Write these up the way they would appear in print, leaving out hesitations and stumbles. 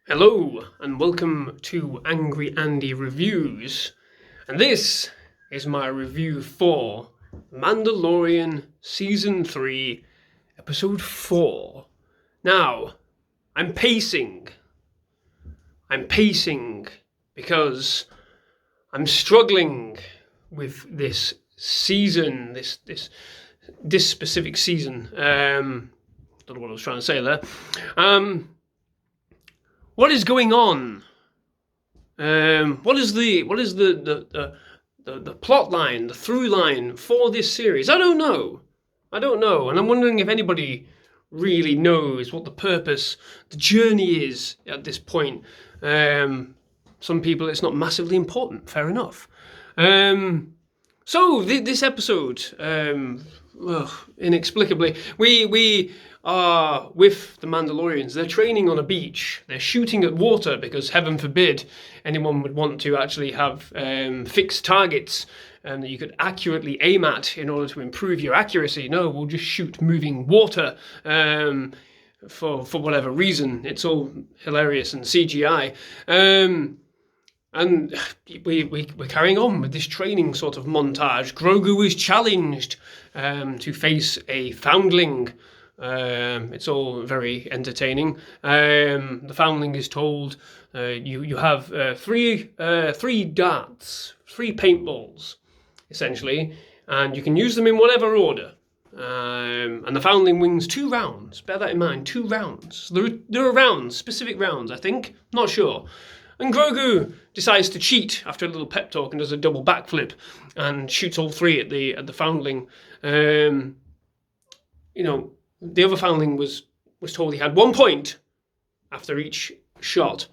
Hello and welcome to Angry Andy Reviews, and this is my review for Mandalorian Season 3, Episode 4. Now, I'm pacing because I'm struggling with this season, this specific season. Don't know what I was trying to say there. What is going on? What is the plot line, the through line for this series? I don't know, and I'm wondering if anybody really knows what the purpose, the journey is at this point. Some people, it's not massively important. Fair enough. So this episode, inexplicably, we are with the Mandalorians. They're training on a beach. They're shooting at water because, heaven forbid, anyone would want to actually have fixed targets that you could accurately aim at in order to improve your accuracy. No, we'll just shoot moving water for whatever reason. It's all hilarious and CGI. And we're carrying on with this training sort of montage. Grogu is challenged to face a foundling. It's all very entertaining. The foundling is told you have three darts, three paintballs, essentially, and you can use them in whatever order. And the foundling wins 2 rounds. Bear that in mind, 2 rounds. There are rounds, specific rounds, I think. Not sure. And Grogu decides to cheat after a little pep talk and does a double backflip and shoots all 3 at the foundling. The other foundling was told he had 1 point after each shot.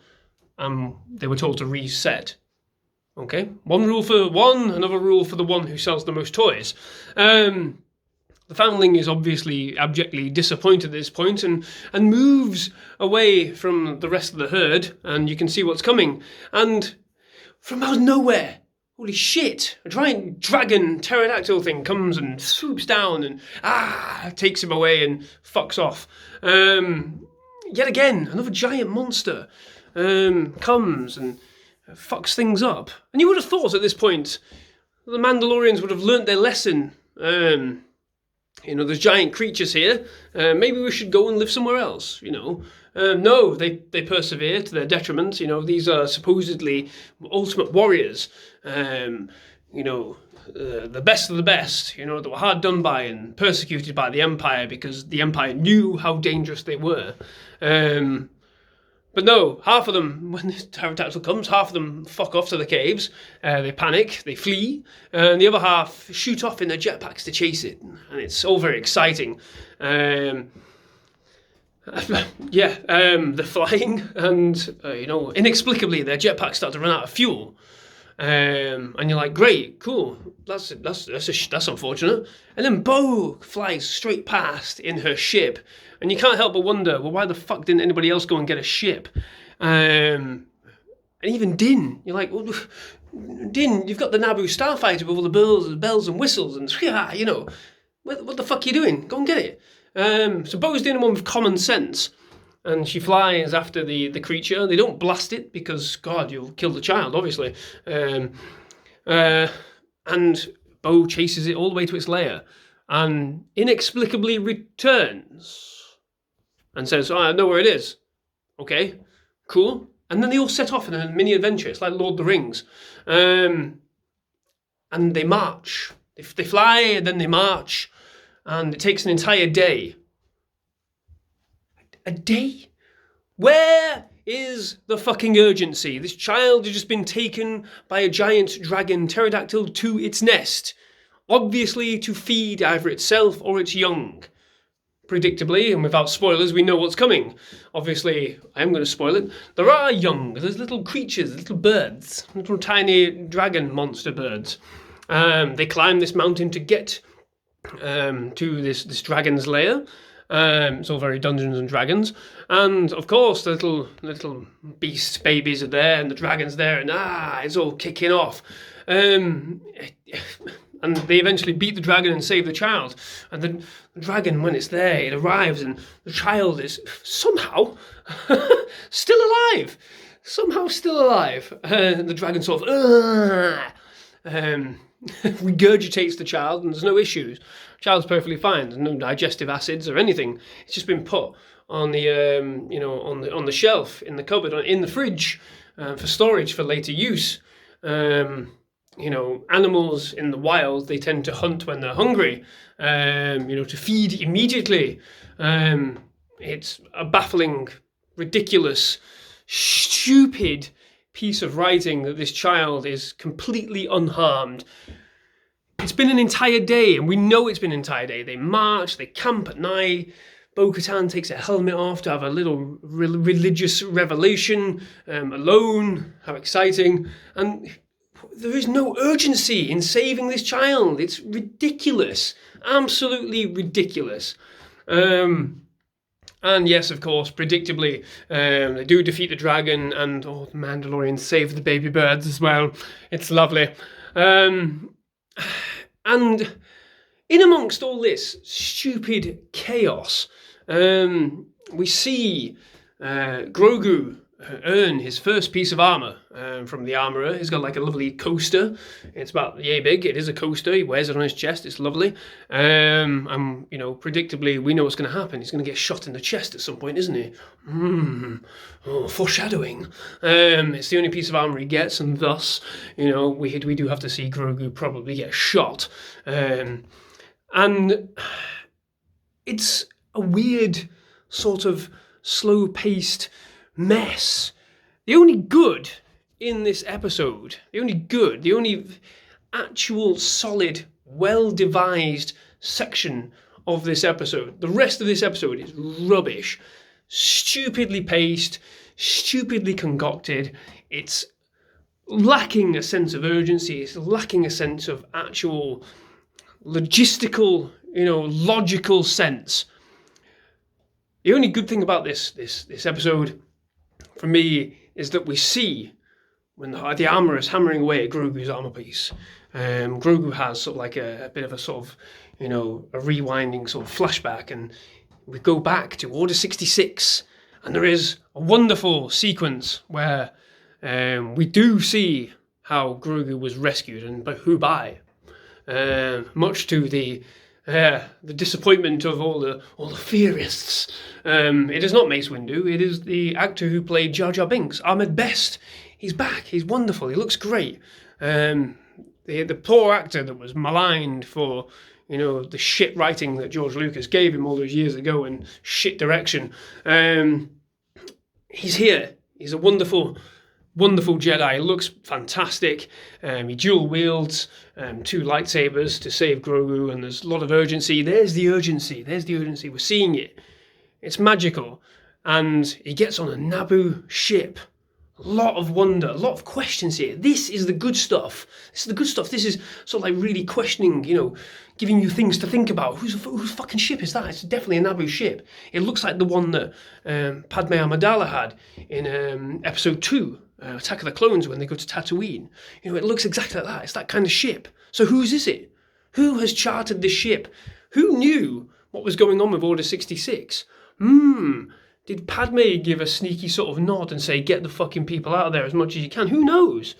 They were told to reset. Okay, 1 rule for one, another rule for the one who sells the most toys. The foundling is obviously abjectly disappointed at this point and moves away from the rest of the herd, and you can see what's coming. And from out of nowhere, holy shit, a giant dragon pterodactyl thing comes and swoops down and takes him away and fucks off. Yet again, another giant monster comes and fucks things up. And you would have thought at this point the Mandalorians would have learnt their lesson. There's giant creatures here. Maybe we should go and live somewhere else, No, they persevere to their detriment. These are supposedly ultimate warriors. The best of the best, that were hard done by and persecuted by the Empire because the Empire knew how dangerous they were. But no, half of them, when the pterodactyl comes, half of them fuck off to the caves. They panic, they flee, and the other half shoot off in their jetpacks to chase it. And it's all very exciting. They're flying, and inexplicably their jetpacks start to run out of fuel. And you're like, great, cool, that's unfortunate. And then Bo flies straight past in her ship, and you can't help but wonder, well, why the fuck didn't anybody else go and get a ship? And even Din, you're like, well, Din, you've got the Naboo starfighter with all the bells and whistles, and what the fuck are you doing? Go and get it. So Bo's the only one with common sense. And she flies after the creature. They don't blast it because, God, you'll kill the child, obviously. And Bo chases it all the way to its lair and inexplicably returns and says, I know where it is. Okay, cool. And then they all set off in a mini adventure. It's like Lord of the Rings. And they march. They fly and then they march. And it takes an entire day. A day? Where is the fucking urgency? This child has just been taken by a giant dragon pterodactyl to its nest, obviously to feed either itself or its young. Predictably, and without spoilers, we know what's coming. Obviously, I am going to spoil it. There are young, there's little creatures, little birds, little tiny dragon monster birds. They climb this mountain to get to this dragon's lair. It's all very Dungeons and Dragons, and of course the little beast babies are there, and the dragon's there, and it's all kicking off. and they eventually beat the dragon and save the child. And the dragon, when it's there, it arrives, and the child is somehow still alive. Somehow still alive. The dragon sort of regurgitates the child, and there's no issues. Child's perfectly fine. There's no digestive acids or anything. It's just been put on the on the shelf in the cupboard, in the fridge, for storage for later use. Animals in the wild, they tend to hunt when they're hungry, to feed immediately. It's a baffling, ridiculous, stupid piece of writing that this child is completely unharmed. It's been an entire day, and we know it's been an entire day. They march, they camp at night. Bo-Katan takes her helmet off to have a little religious revelation alone. How exciting. And there is no urgency in saving this child. It's ridiculous. Absolutely ridiculous. And yes, of course, predictably, they do defeat the dragon, and the Mandalorian save the baby birds as well. It's lovely. And in amongst all this stupid chaos, we see Grogu earn his first piece of armor from the armorer. He's got like a lovely coaster. It's about yay big. It is a coaster. He wears it on his chest. It's lovely. And predictably, we know what's going to happen. He's going to get shot in the chest at some point, isn't he? Foreshadowing. It's the only piece of armor he gets, and thus, we do have to see Grogu probably get shot. And it's a weird sort of slow-paced mess. The only good in this episode, the only actual solid, well-devised section of this episode, the rest of this episode is rubbish. Stupidly paced, stupidly concocted. It's lacking a sense of urgency. It's lacking a sense of actual logistical, logical sense. The only good thing about this episode, for me, is that we see when the armourer is hammering away at Grogu's armour piece. Grogu has sort of like a bit of a sort of, a rewinding sort of flashback, and we go back to Order 66, and there is a wonderful sequence where we do see how Grogu was rescued, and by much to the disappointment of all the theorists. It is not Mace Windu. It is the actor who played Jar Jar Binks, Ahmed Best. He's back. He's wonderful. He looks great. The poor actor that was maligned for the shit writing that George Lucas gave him all those years ago and shit direction. He's here. He's a wonderful Jedi. He looks fantastic. He dual wields 2 lightsabers to save Grogu, and there's a lot of urgency. There's the urgency. We're seeing it. It's magical. And he gets on a Naboo ship. A lot of wonder, a lot of questions here. This is the good stuff. This is sort of like really questioning, giving you things to think about. Whose fucking ship is that? It's definitely a Naboo ship. It looks like the one that Padme Amidala had in Episode 2, Attack of the Clones, when they go to Tatooine. It looks exactly like that. It's that kind of ship. So whose is it? Who has chartered this ship? Who knew what was going on with Order 66? Did Padme give a sneaky sort of nod and say, get the fucking people out of there as much as you can? Who knows?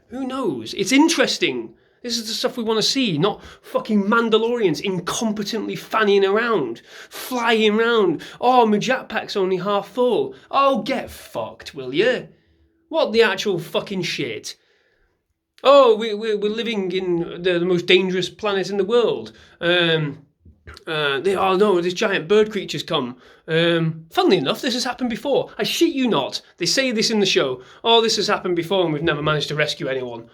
It's interesting. This is the stuff we want to see, not fucking Mandalorians incompetently fanning around, flying around. Oh, my jetpack's only half full. Oh, get fucked, will you? What the actual fucking shit? Oh, we're living in the most dangerous planet in the world. This giant bird creature's come. Funnily enough, this has happened before. I shit you not. They say this in the show. Oh, this has happened before and we've never managed to rescue anyone.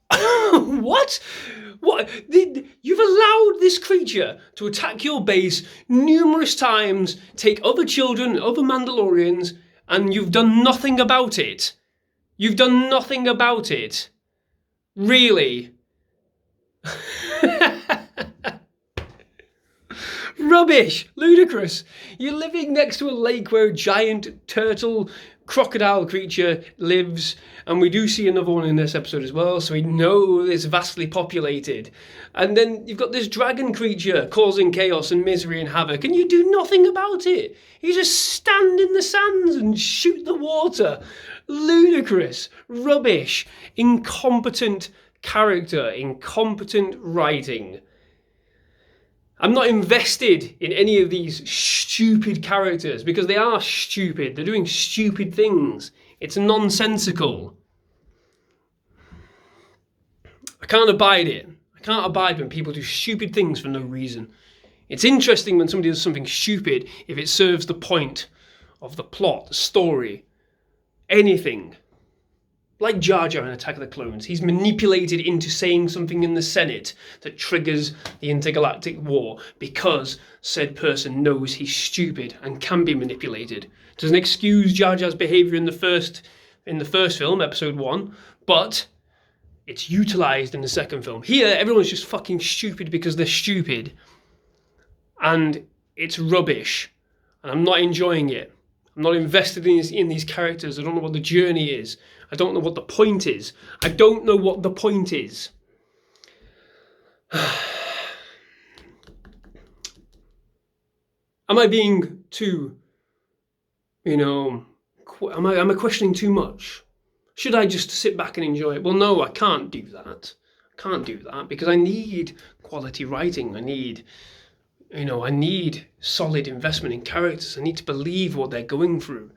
What? You've allowed this creature to attack your base numerous times, take other children, other Mandalorians, and you've done nothing about it. Really? Rubbish! Ludicrous! You're living next to a lake where a giant turtle crocodile creature lives, and we do see another one in this episode as well, so we know it's vastly populated. And then you've got this dragon creature causing chaos and misery and havoc, and you do nothing about it. You just stand in the sands and shoot the water. Ludicrous, rubbish, incompetent character, incompetent writing. I'm not invested in any of these stupid characters because they are stupid. They're doing stupid things. It's nonsensical. I can't abide it. I can't abide when people do stupid things for no reason. It's interesting when somebody does something stupid if it serves the point of the plot, the story, anything. Like Jar Jar in Attack of the Clones, he's manipulated into saying something in the Senate that triggers the intergalactic war because said person knows he's stupid and can be manipulated. Doesn't excuse Jar Jar's behaviour in the first film, episode 1, but it's utilised in the second film. Here, everyone's just fucking stupid because they're stupid. And it's rubbish. And I'm not enjoying it. I'm not invested in these characters. I don't know what the journey is. I don't know what the point is. I don't know what the point is. Am I being too, am I questioning too much? Should I just sit back and enjoy it? Well, no, I can't do that. I can't do that because I need quality writing. I need solid investment in characters. I need to believe what they're going through.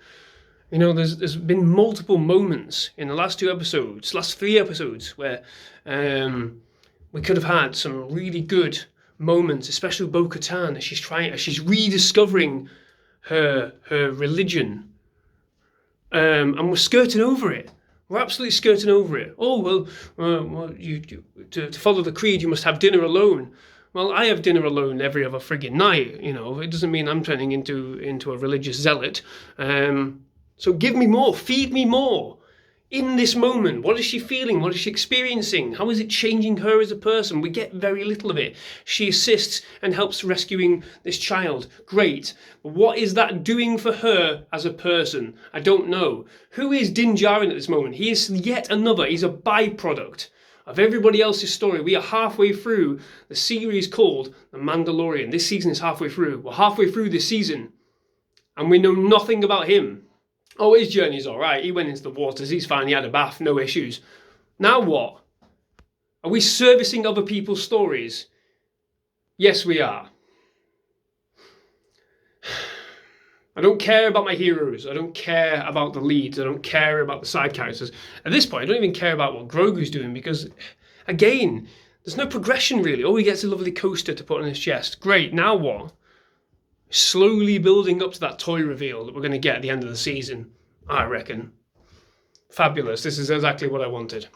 There's been multiple moments in the last 3 episodes, where we could have had some really good moments, especially with Bo-Katan as she's rediscovering her religion, and we're skirting over it. We're absolutely skirting over it. Oh well, to follow the creed, you must have dinner alone. Well, I have dinner alone every other friggin' night. It doesn't mean I'm turning into a religious zealot. So give me more, feed me more. In this moment, what is she feeling? What is she experiencing? How is it changing her as a person? We get very little of it. She assists and helps rescuing this child. Great. But what is that doing for her as a person? I don't know. Who is Din Djarin at this moment? He is yet another. He's a byproduct of everybody else's story. We are halfway through the series called The Mandalorian. This season is halfway through. We're halfway through this season, and we know nothing about him. Oh, his journey's all right. He went into the waters. He's fine. He had a bath. No issues. Now what? Are we servicing other people's stories? Yes, we are. I don't care about my heroes. I don't care about the leads. I don't care about the side characters. At this point, I don't even care about what Grogu's doing because, again, there's no progression really. Oh, he gets a lovely coaster to put on his chest. Great. Now what? Slowly building up to that toy reveal that we're going to get at the end of the season, I reckon. Fabulous. This is exactly what I wanted.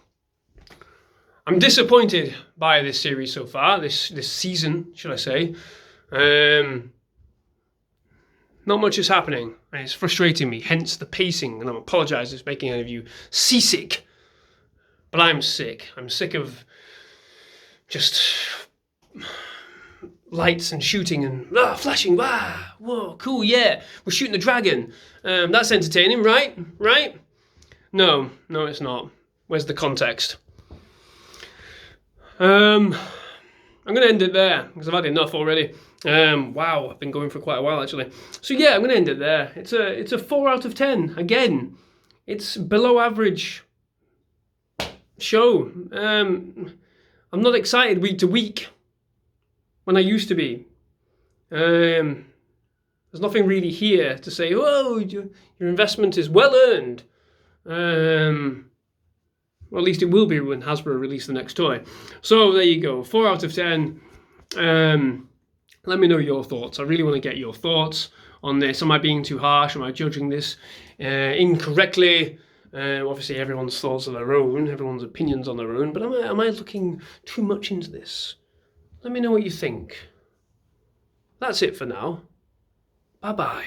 I'm disappointed by this series so far, this season, should I say. Not much is happening, and it's frustrating me, hence the pacing, and I apologise if it's making any of you seasick. But I'm sick. I'm sick of just lights and shooting and flashing, whoa, cool, yeah, we're shooting the dragon. That's entertaining, right? No, it's not. Where's the context? I'm going to end it there because I've had enough already. Wow, I've been going for quite a while actually. So yeah, I'm going to end it there. It's a 4 out of 10. Again, it's below average show. I'm not excited week to week when I used to be. There's nothing really here to say, oh, your investment is well earned. Well, at least it will be when Hasbro release the next toy. So there you go, 4 out of 10. Let me know your thoughts. I really want to get your thoughts on this. Am I being too harsh? Am I judging this incorrectly? Obviously, everyone's thoughts are their own, everyone's opinions on their own. But am I looking too much into this? Let me know what you think. That's it for now. Bye-bye.